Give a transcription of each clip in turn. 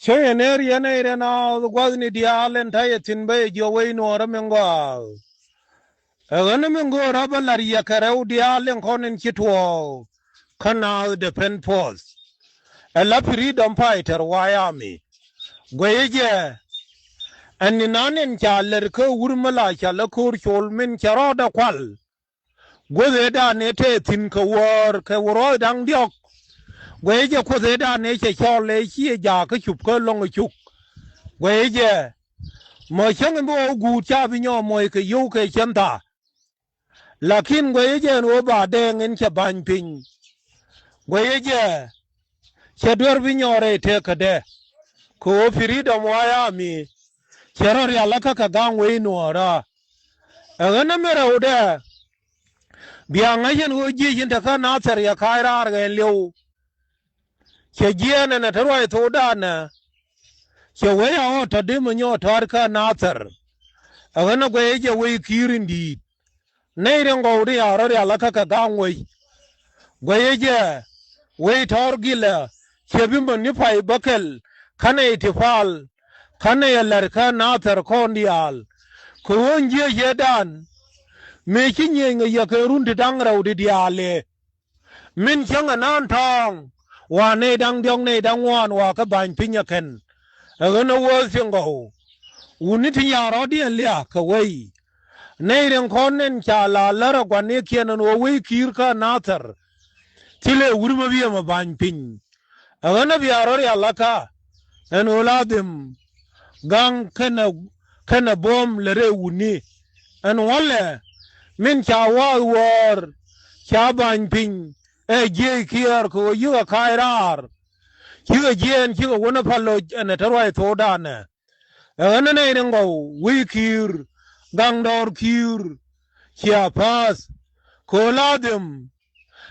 Chayner Yanere now the Guazni Dial and Tayatin Bay, your way no Ramengo. A Ranamingo Rabalaria Carau Dial and Conan Kitwall. Canal the pen post. A lapidum fighter, Wyoming. Guaje. And in an encalerco Urmala Chalakur Cholmin Charada Qual. Gueda nete think a war, Kawro dang diok. Guaje Coseda nature Charlie, she jack a chup long a chuk. Guaje. My young boy good chavino moike yoke chanta. Lakin Guaje and Oba dang in Chaban ping. Guaje. Chadwer vignore take a day. Ko freedom Wyoming. Cherry alaka ka gangway nuara. Agana mera ude. Biangayan uji into Nasir ya kaira and liu. Chajian and a terror todana. Chaway out a demonio tarka Nasir. Agana gwaja way cure indeed. Naden go de already alaka ka gangway. Gwaja. Way torgilla. Chabimba nipai buckle. Kana itifal. Kana ya larka Nasir kondial. Kuonje yedan. Making ya kerun de dangra de diale. Min chang anan tong. Wa ne dang diong ne dang wan wa ka ban pinyaken. Agana was yango. Uniti ya rodi and liak away. Naden konen chala lara guanekian and away kirka Nasir. Tile urmaviam a ban pin. Agana biarori alaka. And oladim. Gang kana bom lere uni. And wale. Min chawa war. Chaban ping. Jay kier ko you a kairar. You a jen, you a wonderful and a terror thodana. And an go, we cure. Gang door cure. Chia pass. Coladim.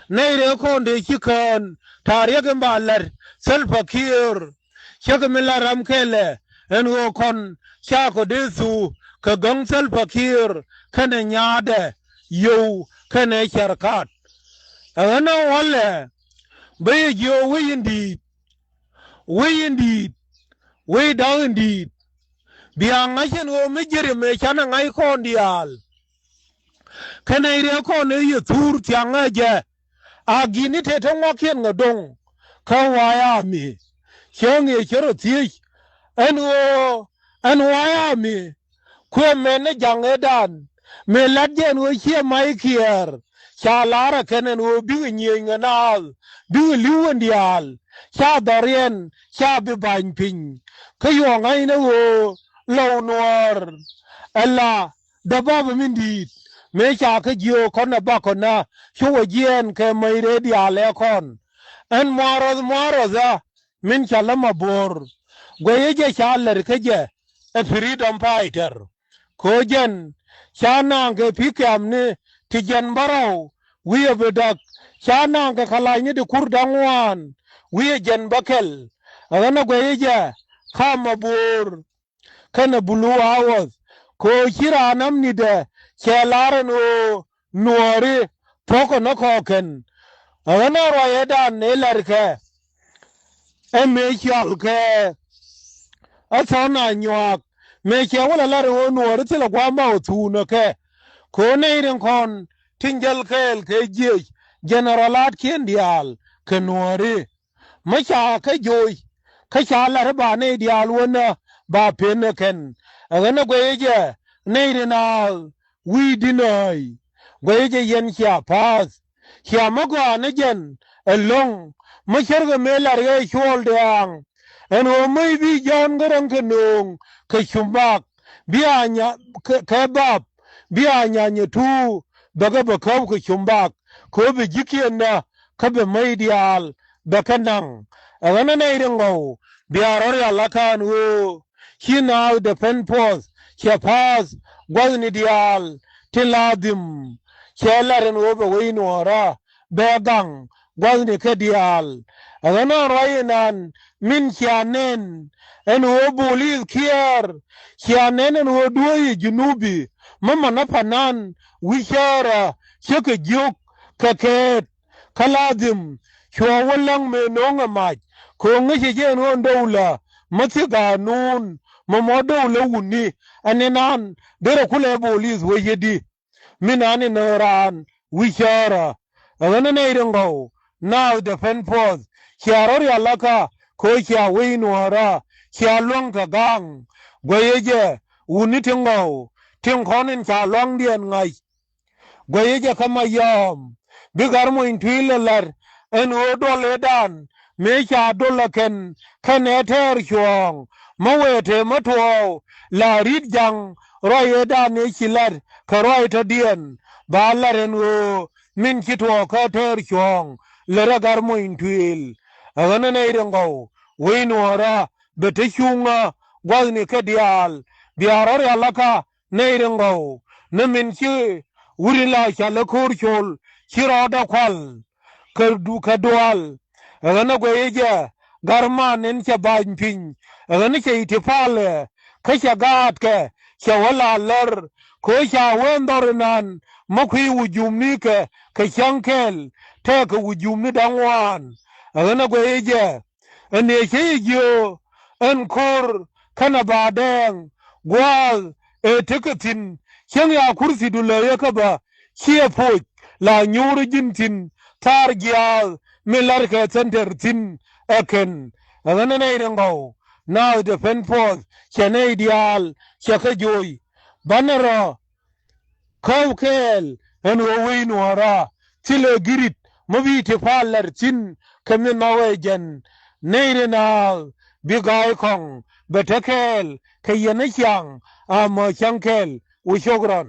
Nader conde chicken. Tariagan baller. Self a cure. Shakamilla ramkele. And wokon. Shako desu. Kagang self a cure. Kananyade. Yo. Kanacharkat. And now, wale, bay yo, we indeed, way down indeed. Biang I can go major make an icon dial. Can I reckon you tour tiangaja? A guinea tete walking a dong. Kawayami. Chong a cherotich. And Wyoming. Quem young edan. Me ladjan will hear my care. Shalara kenen wo bi nyeng anal bi liwen dial sha darien sha bi ban pin kayo ngai na wo law noir alla da baba mindi me sha ka jio kona ba kona sho jen ke mai re dial kon en maro za min chalama bor goye sha ler ke je a freedom fighter ko jen sha na ke pikam ne Tijan barau, we have a duck, Chana Kakalani the Kurdangwan, we a Jan Bakel, Arana Guaja, Kamabur, Kanabulu hours, Ko Hira Namnida, Chalarano, Nuääri, Poconocoken, Arana Royada, Nelarke, Emechalke, Asana Nuak, make a lot of Nuääri till a Guama to Kone kon tinjal kel ke jej generalat ken dial ke Nuääri macha ke joy ke chala ba ne dial wona ba peneken agana goyeje ne na we deny goyeje yen kya pas kya magwa ne jen along macherga melar ye sholdang en o mai bi jan garang ke nong ke chumbak bianya ke bab biya nyanye tu daga bakau ke chumbak ko be jikiyan na ka be mai dial bakanang agana na irengo biya rori alakan wo hina the pen post che pas gwazni dial tiladim chelaren wo be wino ora begang gwazni ke dial agana roinan min chanen en wo boli kier chanen en wo duoyi junubi Mama napanan wishara shaka juk kaket kaladim shwa walang me nonga mach ko ngishi jen on dawla matiga nun mamodo le wuni aninan dere kule bolis weyedi minani naran wishara agana neiringo now the pen pause chiarori alaka ko chia weinwara chia longa gang gweyeje wuni tingo tinkonin cha long dien ngai gweyeje kama yom bigar mo intwilelar en odole dan me cha dolaken kaneter chuong mawete matwo la rit jang roye dan ne chilar karoy to dien balaren o min kitwo ka ter chuong lera gar mo intwil agana ne irengo weinwara bete chunga gwazni ke dial biaror alaka ne irengo ne min chi wurila chala kurchol chiroda kwal kerdu kadwal agana gweje garman en cha banpin agana che itipale ka cha gaat ke cha wala ler ko cha wendor nan makwi wujumni ke ka chankel te ka wujumni dangwan agana gweje ene che yo en kor kana badeng gwal e teketin chen ya kursi dule ka ba chie poch la nyuru jintin tar gyal milar ke center tin eken agana ne irengo now the pen pause chene ideal chaka joy banero kawkel en win wara tile girit mobi te palar tin kamin nawejen neire na bigay kong betekel kayene chang amo chankel ushogran